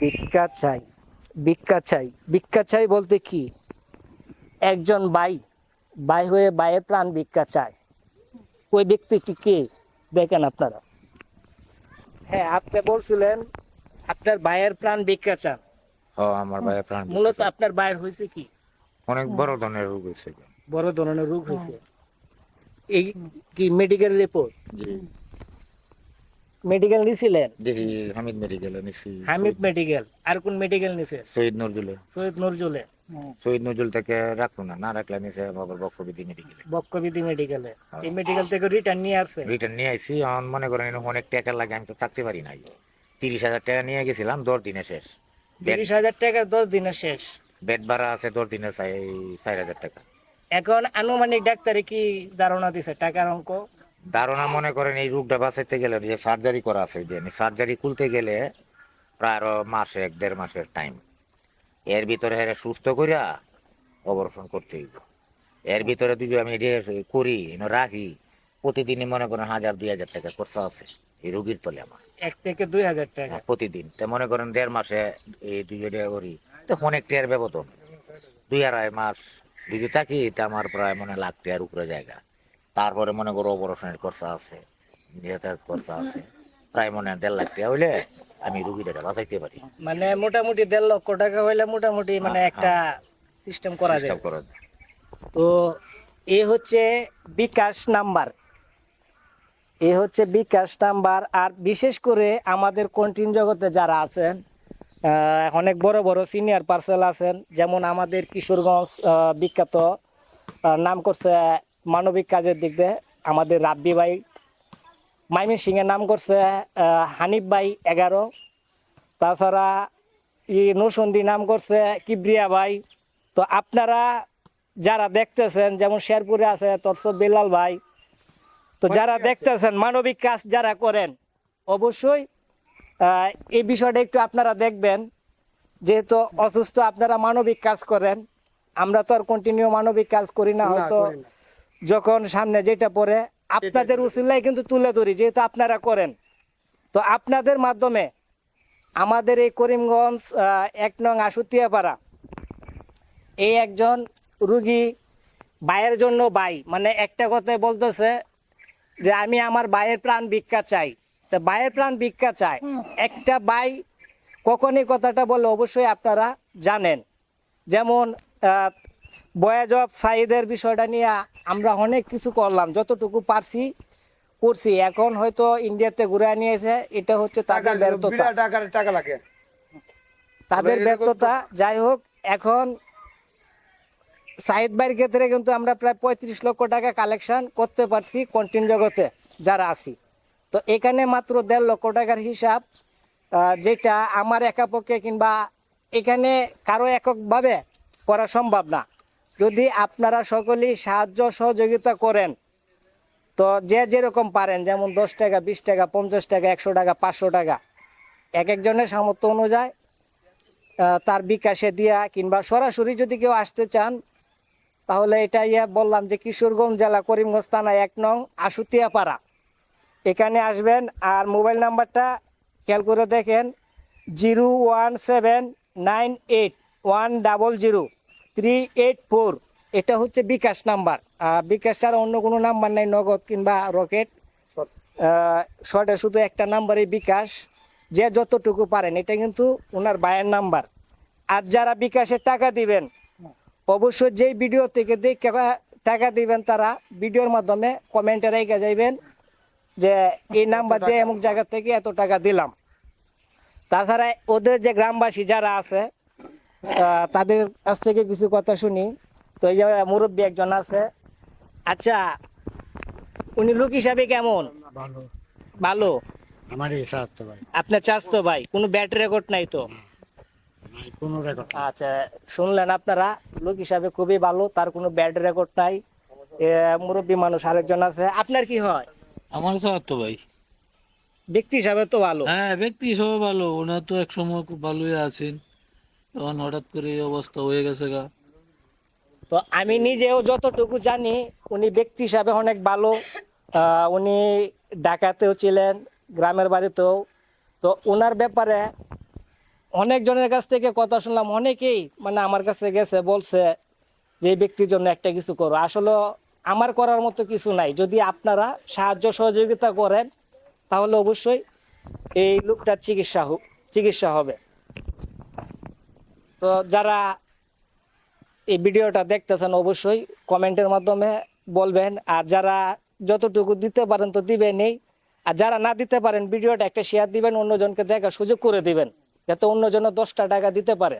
ভিক্ষা চাই, ভিক্ষা চাই, ভিক্ষা চাই বলতে কি, একজন ভাই ভাই হয়ে ভাইয়ের প্রাণ ভিক্ষা চায়, ওই ব্যক্তিটি কে দেখেন আপনারা। হ্যাঁ, আপনি বলছিলেন আপনার ভাইয়ের প্রাণ ভিক্ষা চান। ও আমার ভাইয়ের প্রাণ ভিক্ষা মূলত চায়। আপনার ভাইয়ের হয়েছে কি? অনেক বড় ধরনের রোগ হয়েছে। বড় ধরনের রোগ হয়েছে। এই কি মেডিকেল রিপোর্ট? জি মেডিকেল নিছিলেন? দেখি হামিদ মেডিকেলে নিছি। হামিদ মেডিকেল। আর কোন মেডিকেল নিছে? শহীদ নজরুলে। সৈয়দ নজরুলে। শহীদ নজরুল থেকে রাখলো না, না রাখলে নিছে আবার বক্ষবিধি মেডিকেলে। বক্ষবিধি মেডিকেলে। এই মেডিকেল থেকে রিটার্ন নিয়ে আসছে? রিটার্ন নিয়ে আইছি। এখন মনে করেন অনেক টাকা লাগে, আমি তো থাকতে পারি নাই। 30,000 টাকা নিয়ে গেছিলাম, 10 দিনে শেষ। 30,000 টাকা 10 দিনে শেষ। বেড ভাড়া আছে 10 দিনের 4,000 টাকা। এখন আনুমানিক ডাক্তারে কি ধারণা দিছে টাকার অঙ্ক? ধারণা মনে করেন এই রোগটা বাঁচাইতে গেলে যে সার্জারি করা আছে, যে সার্জারি খুলতে গেলে প্রায় আরো মাসে 1-1.5 মাসের টাইম। এর ভিতরে হেরে সুস্থ করিয়া অপারেশন করতে হইব। এর ভিতরে যদি আমি এটা করি রাখি, প্রতিদিনই মনে করেন 1,000-2,000 টাকা খরচা আছে এই রোগীর তলে আমার। 1 থেকে 2,000 টাকা প্রতিদিন তো মনে করেন 1.5 মাসে এই 2,000 টাকা করি, তো অনেক টাকার ব্যবধান। 2-2.5 মাস যদি থাকি তা আমার প্রায় মনে লাখ টাকার উপরে জায়গা। তারপরে মনে করো অপারেশনের খরচা আছে, যাতায়াত খরচা আছে, প্রায় মনে হয় 1.5 লাখ টাকা হইলে আমি রুগীটাকে বাঁচাইতে পারি। মানে মোটামুটি 1.5 লক্ষ টাকা হইলে মোটামুটি মানে একটা সিস্টেম করা যায়। চেষ্টা করা যায়। তো এ হচ্ছে বিকাশ নাম্বার, এ হচ্ছে বিকাশ নাম্বার। আর বিশেষ করে আমাদের কন্টেন্ট জগতে যারা আছেন, অনেক বড় বড় সিনিয়র পার্সন আছেন, যেমন আমাদের কিশোরগঞ্জ বিখ্যাত নাম করছে মানবিক কাজের দিক দিয়ে আমাদের রাব্বি ভাই, ময়মনসিংহের নাম করছে হানিফ ভাই 11, তাছাড়া নৌসন্দি নাম করছে কিবরিয়া ভাই। তো আপনারা যারা দেখতেছেন, যেমন শেরপুরে আছে তরসব বেলাল ভাই, তো যারা দেখতেছেন মানবিক কাজ যারা করেন, অবশ্যই এই বিষয়টা একটু আপনারা দেখবেন। যেহেতু অসুস্থ আপনারা মানবিক কাজ করেন, আমরা তো আর কন্টিনিউ মানবিক কাজ করি না, হয়তো যখন সামনে যেটা পড়ে আপনাদের উসিলায় কিন্তু তুলে ধরি, যেহেতু আপনারা করেন। তো আপনাদের মাধ্যমে আমাদের এই করিমগঞ্জ 1 নং আশুতিয়াপাড়া এই একজন রুগী ভাইয়ের জন্য, ভাই মানে একটা কথায় বলতেছে যে আমি আমার ভাইয়ের প্রাণ ভিক্ষা চাই। তো ভাইয়ের প্রাণ ভিক্ষা চাই, একটা ভাই কখনই কথাটা বলে অবশ্যই আপনারা জানেন। যেমন বয়েজ অফ সাইদের বিষয়টা নিয়ে আমরা অনেক কিছু করলাম, যতটুকু পারছি করছি। এখন হয়তো ইন্ডিয়াতে ঘুরে নিয়েছে, এটা হচ্ছে তাদের ব্যর্থতা, টাকা লাগে তাদের ব্যর্থতা। যাই হোক, এখন সাইদ ভাইয়ের ক্ষেত্রে কিন্তু আমরা প্রায় 35 লক্ষ টাকা কালেকশন করতে পারছি কন্টেন্ট জগতে যারা আছি। তো এখানে মাত্র 1.5 লক্ষ টাকার হিসাব, যেটা আমার একা পক্ষে কিংবা এখানে কারো এককভাবে করা সম্ভব না। যদি আপনারা সকলেই সাহায্য সহযোগিতা করেন, তো যে যেরকম পারেন, যেমন 10 টাকা, 20 টাকা, 50 টাকা, 100 টাকা, 500 টাকা, এক একজনের সামর্থ্য অনুযায়ী তার বিকাশে দিয়া, কিংবা সরাসরি যদি কেউ আসতে চান, তাহলে এটাই বললাম যে কিশোরগঞ্জ জেলা করিমগঞ্জ থানা 1 নং আশুতিয়াপাড়া, এখানে আসবেন। আর মোবাইল নাম্বারটা খেয়াল করে দেখেন, 01798100384, এটা হচ্ছে বিকাশ নাম্বার। বিকাশ ছাড়া অন্য কোনো নাম্বার নাই, নগদ কিংবা রকেট, শর্টে শুধু একটা নাম্বারই বিকাশ। যে যতটুকু পারেন, এটা কিন্তু ওনার ভাইয়ের নাম্বার। আর যারা বিকাশে টাকা দিবেন, অবশ্যই যেই ভিডিও থেকে দেখে টাকা দিবেন, তারা ভিডিওর মাধ্যমে কমেন্টে রেখে যাইবেন যে এই নাম্বার দিয়ে এমন জায়গা থেকে এত টাকা দিলাম। তাছাড়া ওদের যে গ্রামবাসী যারা আছে, তাদের কাছ থেকে কিছু কথা শুনি। তো এই যে মুরব্বী একজন আছে, আচ্ছা উনি লোক হিসাবে কেমন? ভালো ভালো। আমার এই স্বাস্থ্য ভাই আপনার চাস্তো ভাই, কোনো ব্যাড রেকর্ড নাই তো? নাই কোনো রেকর্ড। আচ্ছা, শুনলেন আপনারা, লোক হিসাবে খুবই ভালো, তার কোনো ব্যাড রেকর্ড নাই। মুরব্বী মানুষ আরেকজন আছে, আপনার কি হয়? আমার স্যার তো ভাই, ব্যক্তি হিসাবে তো ভালো। হ্যাঁ ব্যক্তি হিসেবে ভালো। ওনার তো এক সময় খুব ভালোই আছেন, তখন হঠাৎ করে এই অবস্থা হয়ে গেছে গা। তো আমি নিজেও যতটুকু জানি, উনি ব্যক্তি হিসাবে অনেক ভালো। উনি ঢাকাতেও ছিলেন, গ্রামের বাড়িতেও। তো ওনার ব্যাপারে অনেকজনের কাছ থেকে কথা শুনলাম, অনেকেই মানে আমার কাছে গেছে বলছে যে এই ব্যক্তির জন্য একটা কিছু করো। আসলে আমার করার মতো কিছু নাই, যদি আপনারা সাহায্য সহযোগিতা করেন তাহলে অবশ্যই এই লোকটার চিকিৎসা হবে। তো যারা এই ভিডিওটা দেখতেছেন অবশ্যই কমেন্টের মাধ্যমে বলবেন, আর যারা যতটুকু দিতে পারেন তো দিবেনই, আর যারা না দিতে পারেন ভিডিওটা একটা শেয়ার দিবেন, অন্যজনকে দেখার সুযোগ করে দিবেন যাতে অন্যজন 10টা টাকা দিতে পারে।